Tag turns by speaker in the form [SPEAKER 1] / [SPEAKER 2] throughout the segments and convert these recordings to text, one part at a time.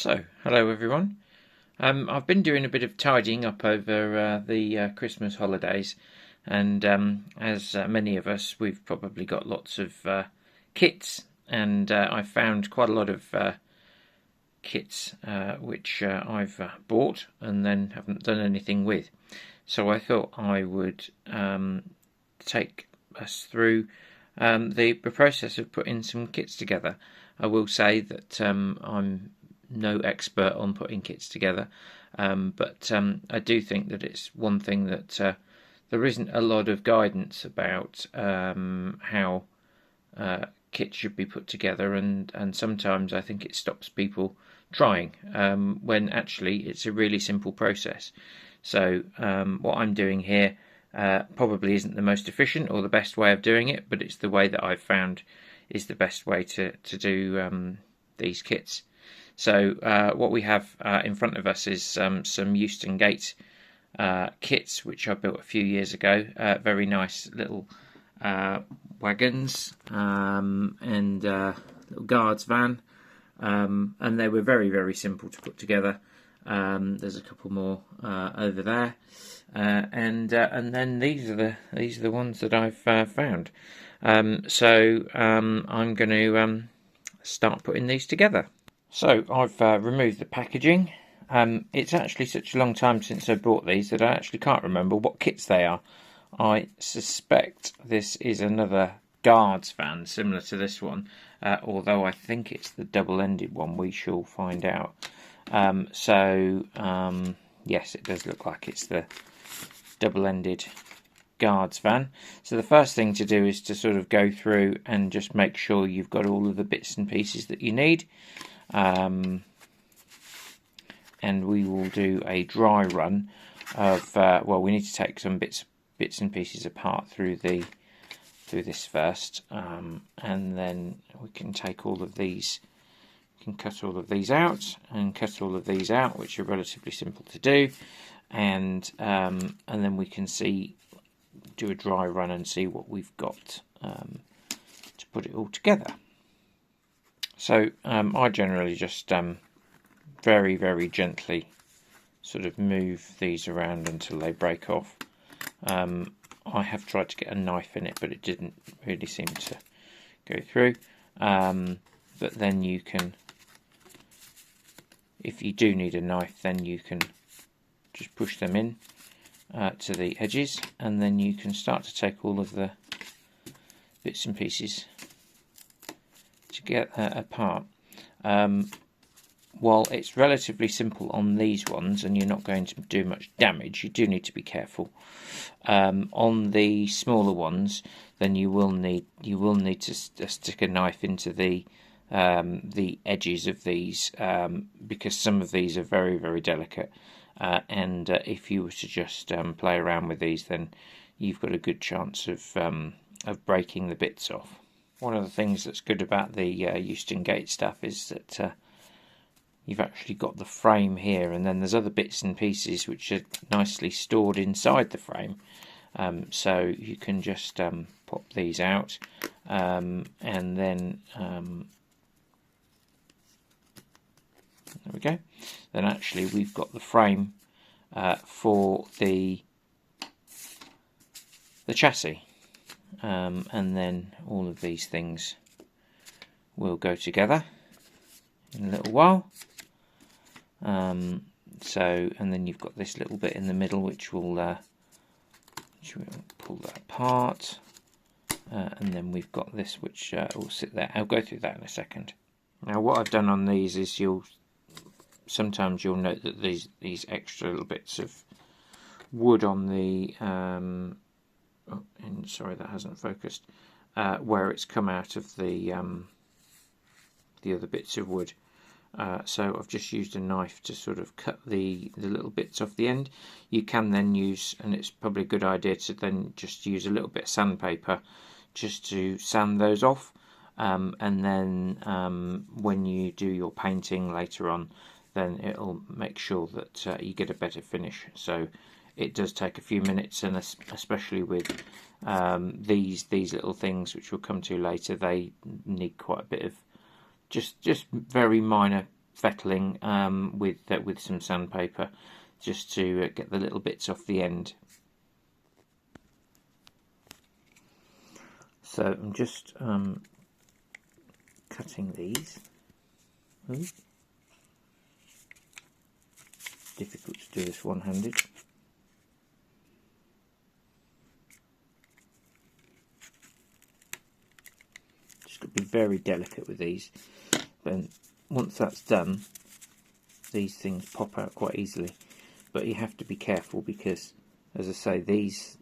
[SPEAKER 1] Hello everyone. I've been doing a bit of tidying up over the Christmas holidays, and as many of us, we've probably got lots of kits, and I've found quite a lot of kits which I've bought and then haven't done anything with. So I thought I would take us through the process of putting some kits together. I will say that I'm no expert on putting kits together, but I do think that it's one thing that there isn't a lot of guidance about how kits should be put together, and sometimes I think it stops people trying when actually it's a really simple process. So what I'm doing here probably isn't the most efficient or the best way of doing it, but it's the way that I've found is the best way to do these kits. So what we have in front of us is some Euston Gate kits which I built a few years ago. Very nice little wagons and little guards van, and they were very simple to put together. There's a couple more over there, and then these are the ones that I've found. So I'm going to start putting these together. So I've removed the packaging. It's actually such a long time since I bought these that I actually can't remember what kits they are. I suspect this is another guards van similar to this one, although I think it's the double-ended one. We shall find out. Yes, it does look like it's the double-ended guards van. So the first thing to do is to sort of go through and just make sure you've got all of the bits and pieces that you need. And we will do a dry run of we need to take some bits and pieces apart through this first, and then we can take all of these. We can cut all of these out and cut all of these out, which are relatively simple to do, and then we can do a dry run and see what we've got to put it all together. So I generally just very gently sort of move these around until they break off. I have tried to get a knife in it, but it didn't really seem to go through. But then you can, if you do need a knife, then you can just push them in to the edges, and then you can start to take all of the bits and pieces to get apart. While it's relatively simple on these ones and you're not going to do much damage, you do need to be careful. On the smaller ones, then you will need to stick a knife into the edges of these, because some of these are very delicate, and if you were to just play around with these, then you've got a good chance of breaking the bits off. One of the things that's good about the Euston Gate stuff is that you've actually got the frame here, and then there's other bits and pieces which are nicely stored inside the frame. So you can just pop these out, and then there we go. Then actually we've got the frame for the chassis, and then all of these things will go together in a little while. And then you've got this little bit in the middle which will pull that apart, and then we've got this which will sit there. I'll go through that in a second. Now what I've done on these is sometimes you'll note that these extra little bits of wood on the sorry, that hasn't focused, where it's come out of the other bits of wood. So I've just used a knife to sort of cut the little bits off the end. You can then use, and it's probably a good idea to then just use a little bit of sandpaper just to sand those off, and then when you do your painting later on, then it'll make sure that you get a better finish. So it does take a few minutes, and especially with these little things which we'll come to later, they need quite a bit of just very minor fettling with some sandpaper, just to get the little bits off the end. So I'm just cutting these. Ooh. Difficult to do this one-handed. Just got to be very delicate with these. But once that's done, these things pop out quite easily. But you have to be careful because, as I say, these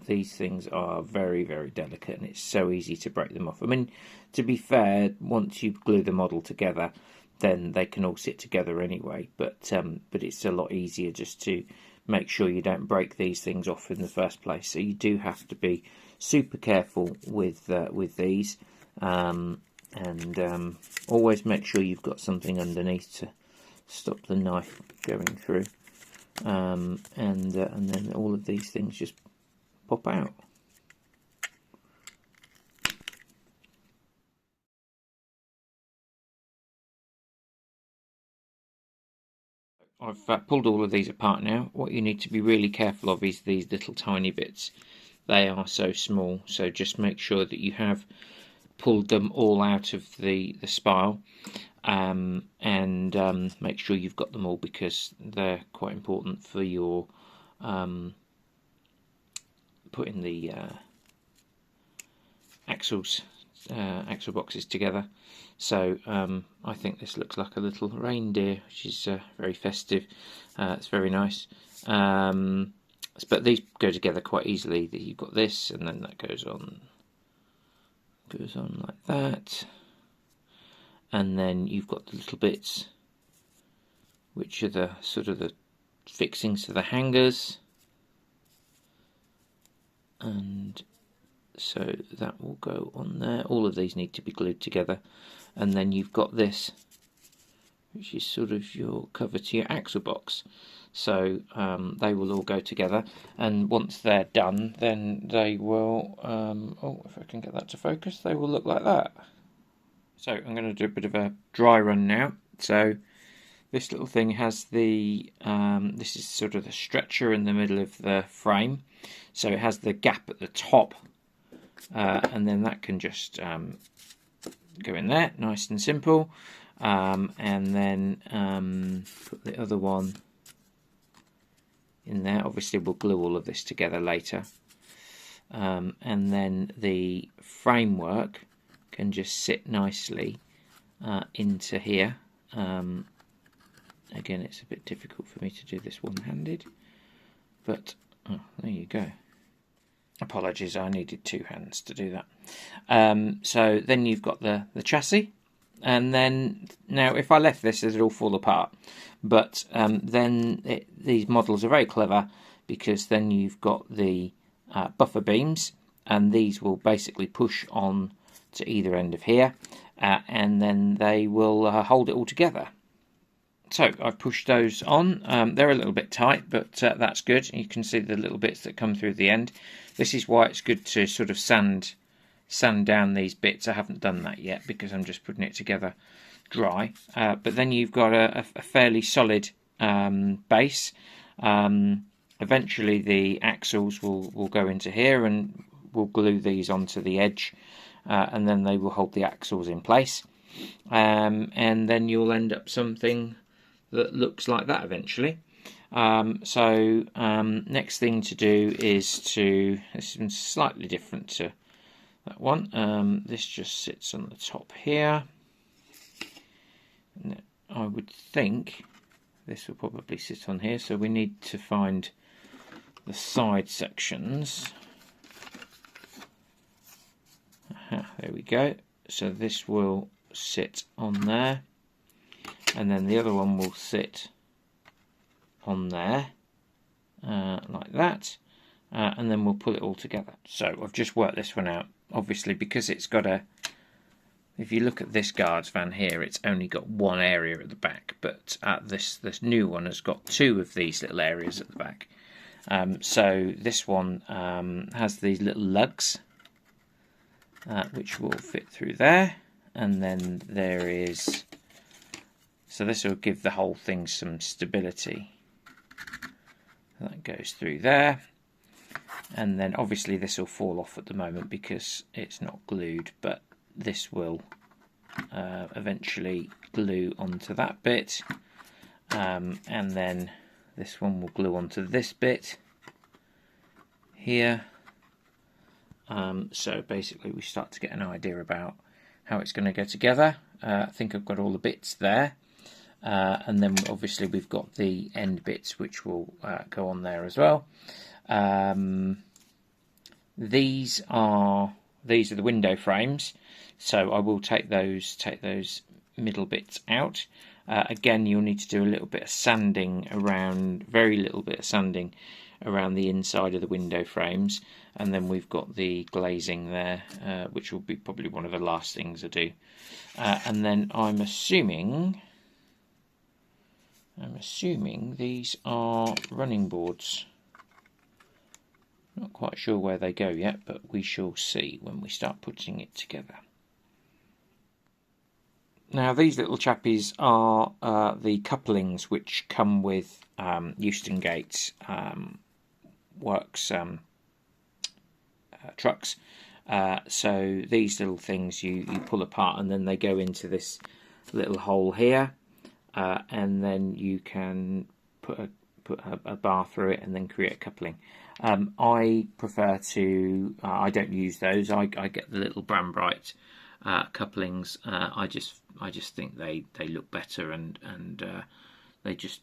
[SPEAKER 1] things are very, very delicate, and it's so easy to break them off. I mean, to be fair, once you glue the model together, then they can all sit together anyway. But it's a lot easier just to make sure you don't break these things off in the first place. So you do have to be super careful with these, and always make sure you've got something underneath to stop the knife going through. And then all of these things just pop out. I've pulled all of these apart now. What you need to be really careful of is these little tiny bits. They are so small, so just make sure that you have pulled them all out of the spile, and make sure you've got them all, because they're quite important for your putting the axle boxes together. So I think this looks like a little reindeer, which is very festive. It's very nice. But these go together quite easily. You've got this, and then that goes on like that, and then you've got the little bits which are the sort of the fixings to the hangers, and so that will go on there. All of these need to be glued together, and then you've got this, which is sort of your cover to your axle box. So they will all go together, and once they're done, then they will, if I can get that to focus, they will look like that. So I'm going to do a bit of a dry run now. So this little thing has the, this is sort of the stretcher in the middle of the frame. So it has the gap at the top, and then that can just go in there, nice and simple. And then put the other one in there. Obviously we'll glue all of this together later, and then the framework can just sit nicely into here. Again, it's a bit difficult for me to do this one-handed, but there you go. Apologies, I needed two hands to do that. So then you've got the chassis, and then now if I left this, it'll all fall apart. But then these models are very clever, because then you've got the buffer beams, and these will basically push on to either end of here, and then they will hold it all together. So I've pushed those on. They're a little bit tight, but that's good. You can see the little bits that come through the end. This is why it's good to sort of sand down these bits. I haven't done that yet because I'm just putting it together dry. But then you've got a fairly solid base. Eventually the axles will go into here, and we'll glue these onto the edge, and then they will hold the axles in place. And then you'll end up something that looks like that eventually. So next thing to do is this is slightly different to that one. This just sits on the top here. And I would think this will probably sit on here, so we need to find the side sections. There we go. So this will sit on there, and then the other one will sit on there, like that, and then we'll pull it all together. So I've just worked this one out. Obviously, because it's got if you look at this guards van here, it's only got one area at the back, but this new one has got two of these little areas at the back. So this one has these little lugs, which will fit through there, and then there is So this will give the whole thing some stability. That goes through there, and then obviously this will fall off at the moment because it's not glued, but this will eventually glue onto that bit, and then this one will glue onto this bit here. So basically we start to get an idea about how it's going to go together. I think I've got all the bits there, and then obviously we've got the end bits which will go on there as well. These are the window frames, so I will take those middle bits out. Again, you'll need to do a little bit of sanding around, very little bit of sanding around the inside of the window frames, and then we've got the glazing there, which will be probably one of the last things I do. And then I'm assuming these are running boards. Not quite sure where they go yet, but we shall see when we start putting it together. Now these little chappies are the couplings which come with Euston Gates Works trucks. So these little things you pull apart, and then they go into this little hole here, and then you can put a bar through it and then create a coupling. I prefer to, I don't use those. I get the little Brand Bright couplings. I just think they look better, and they just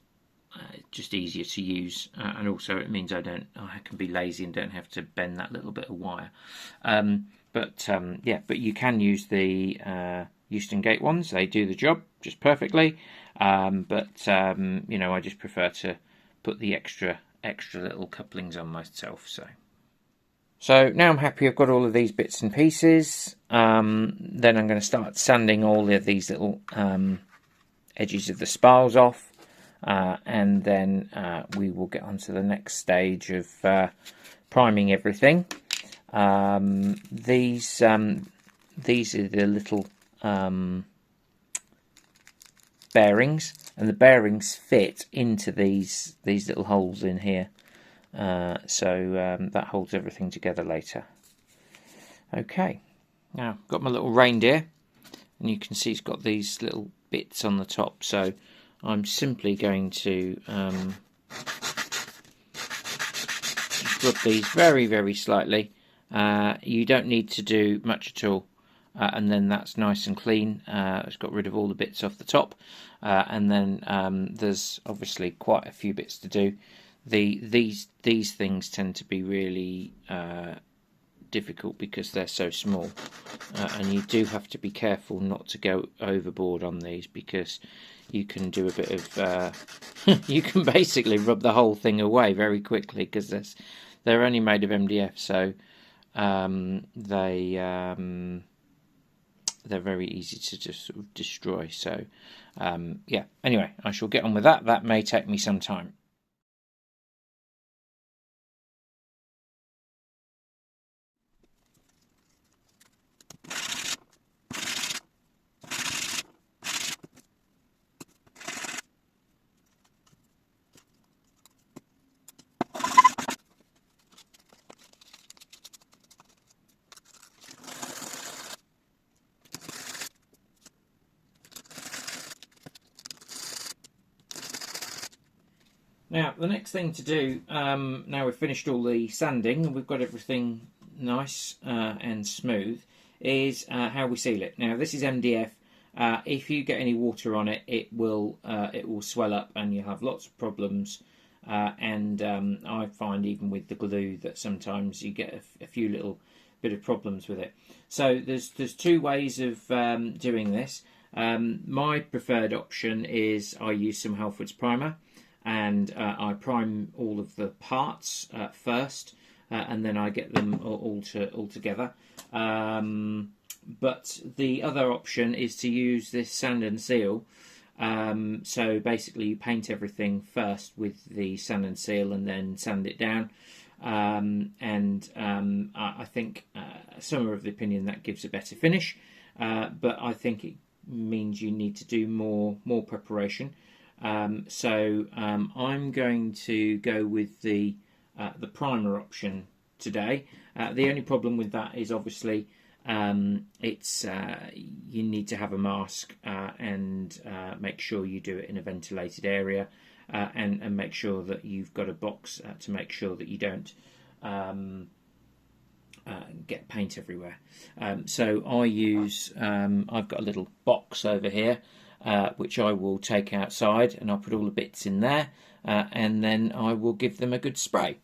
[SPEAKER 1] easier to use, and also it means I can be lazy and don't have to bend that little bit of wire. But you can use the Euston Gate ones. They do the job just perfectly. I just prefer to put the extra little couplings on myself. So now I'm happy I've got all of these bits and pieces. Then I'm going to start sanding all of these little edges of the spirals off. And then we will get on to the next stage of priming everything. These are the little bearings, and the bearings fit into these little holes in here. So that holds everything together later. Okay, now got my little reindeer, and you can see it's got these little bits on the top. So I'm simply going to rub these very, very slightly. You don't need to do much at all, and then that's nice and clean. It's got rid of all the bits off the top, and then there's obviously quite a few bits to do. These things tend to be really difficult because they're so small, and you do have to be careful not to go overboard on these, because you can do a bit of you can basically rub the whole thing away very quickly, because they're only made of MDF, so they're very easy to just sort of destroy. So yeah, anyway, I shall get on with that. That may take me some time. Now, the next thing to do, now we've finished all the sanding and we've got everything nice and smooth, is how we seal it. Now, this is MDF. If you get any water on it, it will swell up and you have lots of problems. I find even with the glue that sometimes you get a few little bit of problems with it. So there's two ways of doing this. My preferred option is I use some Halford's primer, and I prime all of the parts first, and then I get them all together. But the other option is to use this sand and seal. So basically you paint everything first with the sand and seal and then sand it down. I think some are of the opinion that gives a better finish, but I think means you need to do more preparation. I'm going to go with the primer option today. The only problem with that is obviously it's you need to have a mask and make sure you do it in a ventilated area, and make sure that you've got a box to make sure that you don't get paint everywhere. So I use I've got a little box over here which I will take outside, and I'll put all the bits in there, and then I will give them a good spray.